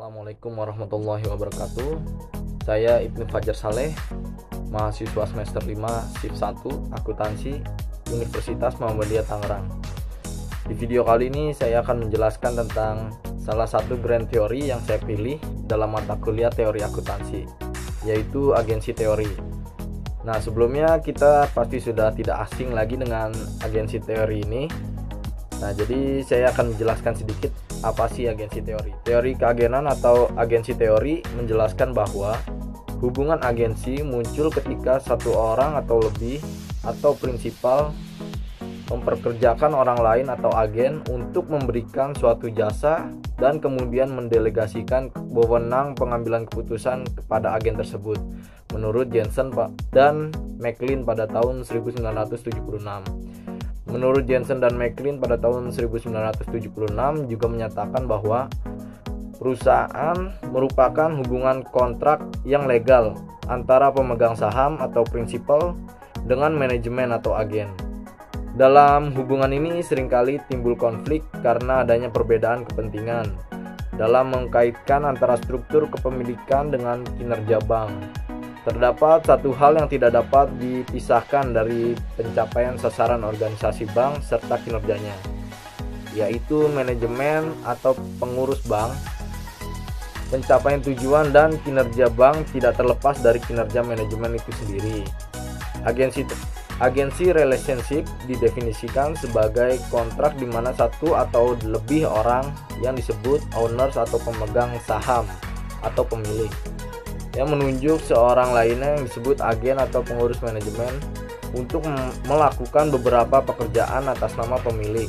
Assalamualaikum warahmatullahi wabarakatuh. Saya Ibnu Fajar Saleh, mahasiswa semester 5 shift 1 akuntansi Universitas Muhammadiyah Tangerang. Di video kali ini saya akan menjelaskan tentang salah satu grand teori yang saya pilih dalam mata kuliah teori akuntansi, yaitu agensi teori. Nah, sebelumnya kita pasti sudah tidak asing lagi dengan agensi teori ini. Nah, jadi saya akan menjelaskan sedikit apa sih agensi teori. Teori keagenan atau agensi teori menjelaskan bahwa hubungan agensi muncul ketika satu orang atau lebih atau prinsipal memperkerjakan orang lain atau agen untuk memberikan suatu jasa dan kemudian mendelegasikan wewenang pengambilan keputusan kepada agen tersebut, menurut Jensen dan McLean pada tahun 1976. Menurut Jensen dan McLean pada tahun 1976 juga menyatakan bahwa perusahaan merupakan hubungan kontrak yang legal antara pemegang saham atau prinsipal dengan manajemen atau agen. Dalam hubungan ini seringkali timbul konflik karena adanya perbedaan kepentingan dalam mengkaitkan antara struktur kepemilikan dengan kinerja bank. Terdapat satu hal yang tidak dapat dipisahkan dari pencapaian sasaran organisasi bank serta kinerjanya, yaitu manajemen atau pengurus bank. Pencapaian tujuan dan kinerja bank tidak terlepas dari kinerja manajemen itu sendiri. Agensi relationship didefinisikan sebagai kontrak di mana satu atau lebih orang yang disebut owners atau pemegang saham atau pemilik yang menunjuk seorang lainnya yang disebut agen atau pengurus manajemen untuk melakukan beberapa pekerjaan atas nama pemilik.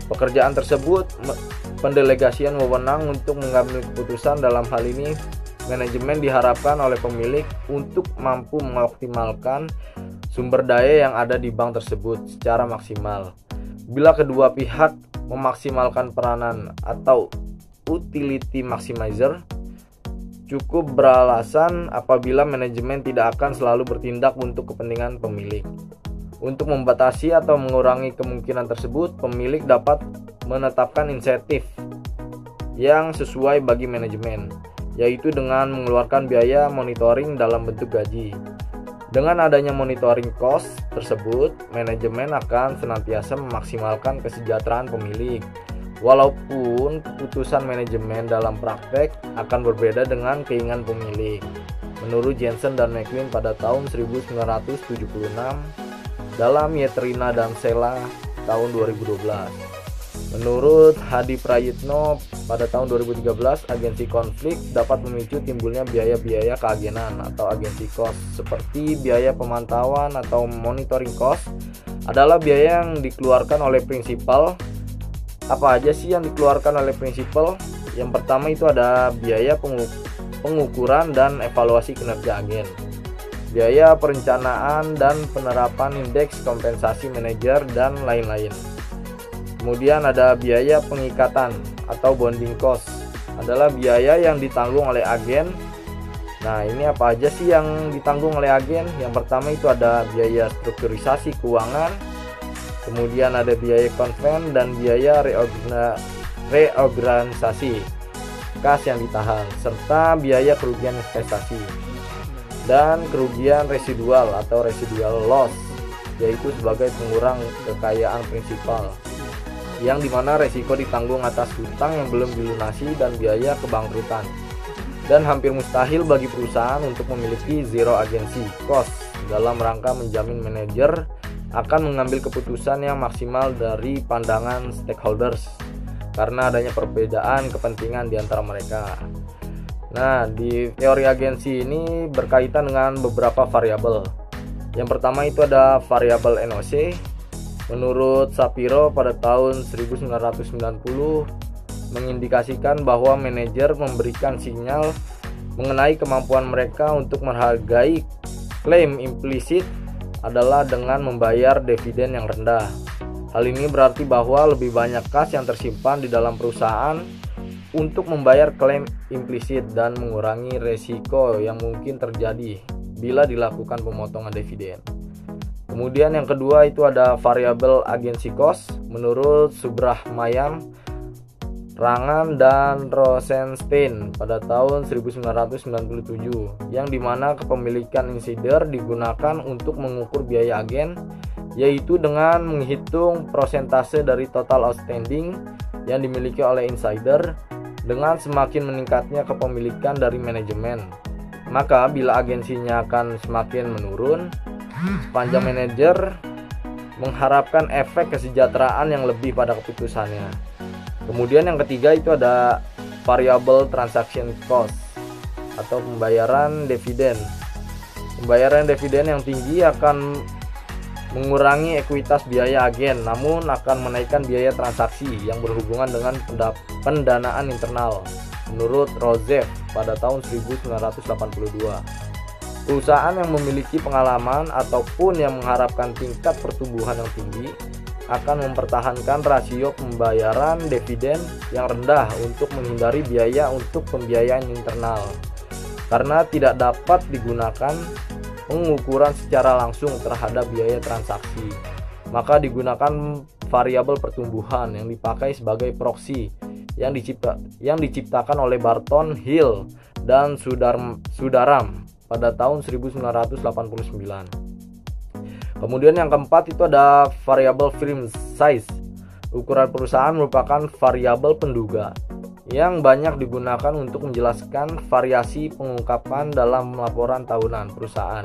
Pekerjaan tersebut pendelegasian wewenang untuk mengambil keputusan. Dalam hal ini manajemen diharapkan oleh pemilik untuk mampu mengoptimalkan sumber daya yang ada di bank tersebut secara maksimal. Bila kedua pihak memaksimalkan peranan atau utility maximizer, cukup beralasan apabila manajemen tidak akan selalu bertindak untuk kepentingan pemilik. Untuk membatasi atau mengurangi kemungkinan tersebut, pemilik dapat menetapkan insentif yang sesuai bagi manajemen, yaitu dengan mengeluarkan biaya monitoring dalam bentuk gaji. Dengan adanya monitoring cost tersebut, manajemen akan senantiasa memaksimalkan kesejahteraan pemilik. Walaupun keputusan manajemen dalam praktek akan berbeda dengan keinginan pemilik. Menurut Jensen dan McLean pada tahun 1976 dalam Yetrina dan Sela tahun 2012. Menurut Hadi Prayitno pada tahun 2013, agensi konflik dapat memicu timbulnya biaya-biaya keagenan atau agensi cost, seperti biaya pemantauan atau monitoring cost adalah biaya yang dikeluarkan oleh prinsipal. Apa aja sih yang dikeluarkan oleh prinsipal? Yang pertama itu ada biaya pengukuran dan evaluasi kinerja agen, biaya perencanaan dan penerapan indeks kompensasi manajer, dan lain-lain. Kemudian ada biaya pengikatan atau bonding cost, adalah biaya yang ditanggung oleh agen. Nah, ini apa aja sih yang ditanggung oleh agen? Yang pertama itu ada biaya strukturisasi keuangan, kemudian ada biaya konven dan biaya reorganisasi kas yang ditahan, serta biaya kerugian investasi dan kerugian residual atau residual loss, yaitu sebagai pengurang kekayaan prinsipal, yang dimana resiko ditanggung atas hutang yang belum dilunasi dan biaya kebangkrutan. Dan hampir mustahil bagi perusahaan untuk memiliki zero agency cost dalam rangka menjamin manajer akan mengambil keputusan yang maksimal dari pandangan stakeholders karena adanya perbedaan kepentingan di antara mereka. Nah, di teori agensi ini berkaitan dengan beberapa variabel. Yang pertama itu ada variabel NOC. Menurut Shapiro pada tahun 1990 mengindikasikan bahwa manajer memberikan sinyal mengenai kemampuan mereka untuk menghargai klaim implisit adalah dengan membayar dividen yang rendah. Hal ini berarti bahwa lebih banyak kas yang tersimpan di dalam perusahaan untuk membayar klaim implisit dan mengurangi resiko yang mungkin terjadi bila dilakukan pemotongan dividen. Kemudian yang kedua itu ada variabel agency cost. Menurut Subrahmayam, Rangan dan Rosenstein pada tahun 1997, yang dimana kepemilikan insider digunakan untuk mengukur biaya agen, yaitu dengan menghitung persentase dari total outstanding yang dimiliki oleh insider. Dengan semakin meningkatnya kepemilikan dari manajemen, maka bila agensinya akan semakin menurun, sepanjang manajer mengharapkan efek kesejahteraan yang lebih pada keputusannya. Kemudian yang ketiga itu ada variable transaction cost atau pembayaran dividen. Pembayaran dividen yang tinggi akan mengurangi ekuitas biaya agen, namun akan menaikkan biaya transaksi yang berhubungan dengan pendanaan internal, menurut Rozev pada tahun 1982. Perusahaan yang memiliki pengalaman ataupun yang mengharapkan tingkat pertumbuhan yang tinggi akan mempertahankan rasio pembayaran dividen yang rendah untuk menghindari biaya untuk pembiayaan internal, karena tidak dapat digunakan pengukuran secara langsung terhadap biaya transaksi. Maka digunakan variabel pertumbuhan yang dipakai sebagai proksi yang diciptakan oleh Barton, Hill, dan Sudaram pada tahun 1989. Kemudian yang keempat itu ada variabel firm size. Ukuran perusahaan merupakan variabel penduga yang banyak digunakan untuk menjelaskan variasi pengungkapan dalam laporan tahunan perusahaan.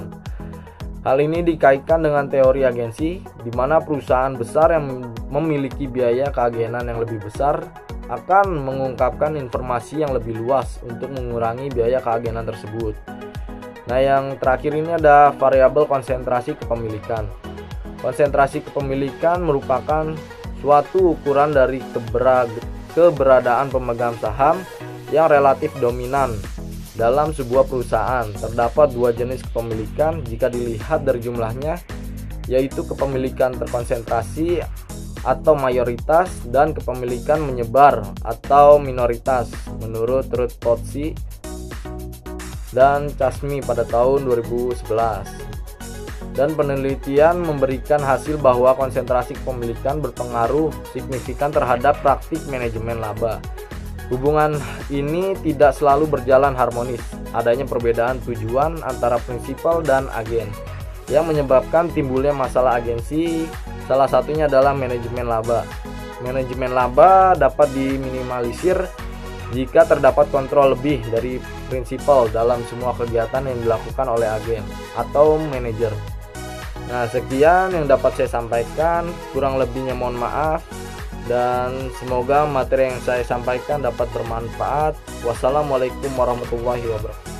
Hal ini dikaitkan dengan teori agensi, di mana perusahaan besar yang memiliki biaya keagenan yang lebih besar akan mengungkapkan informasi yang lebih luas untuk mengurangi biaya keagenan tersebut. Nah, yang terakhir ini ada variabel konsentrasi kepemilikan. Konsentrasi kepemilikan merupakan suatu ukuran dari keberadaan pemegang saham yang relatif dominan dalam sebuah perusahaan. Terdapat dua jenis kepemilikan jika dilihat dari jumlahnya, yaitu kepemilikan terkonsentrasi atau mayoritas dan kepemilikan menyebar atau minoritas, menurut Ruth Potsi dan Chasmi pada tahun 2011. Dan penelitian memberikan hasil bahwa konsentrasi kepemilikan berpengaruh signifikan terhadap praktik manajemen laba. Hubungan ini tidak selalu berjalan harmonis. Adanya perbedaan tujuan antara prinsipal dan agen yang menyebabkan timbulnya masalah agensi. Salah satunya adalah manajemen laba. Manajemen laba dapat diminimalisir jika terdapat kontrol lebih dari prinsipal dalam semua kegiatan yang dilakukan oleh agen atau manajer. Nah, sekian yang dapat saya sampaikan, kurang lebihnya mohon maaf, dan semoga materi yang saya sampaikan dapat bermanfaat. Wassalamualaikum warahmatullahi wabarakatuh.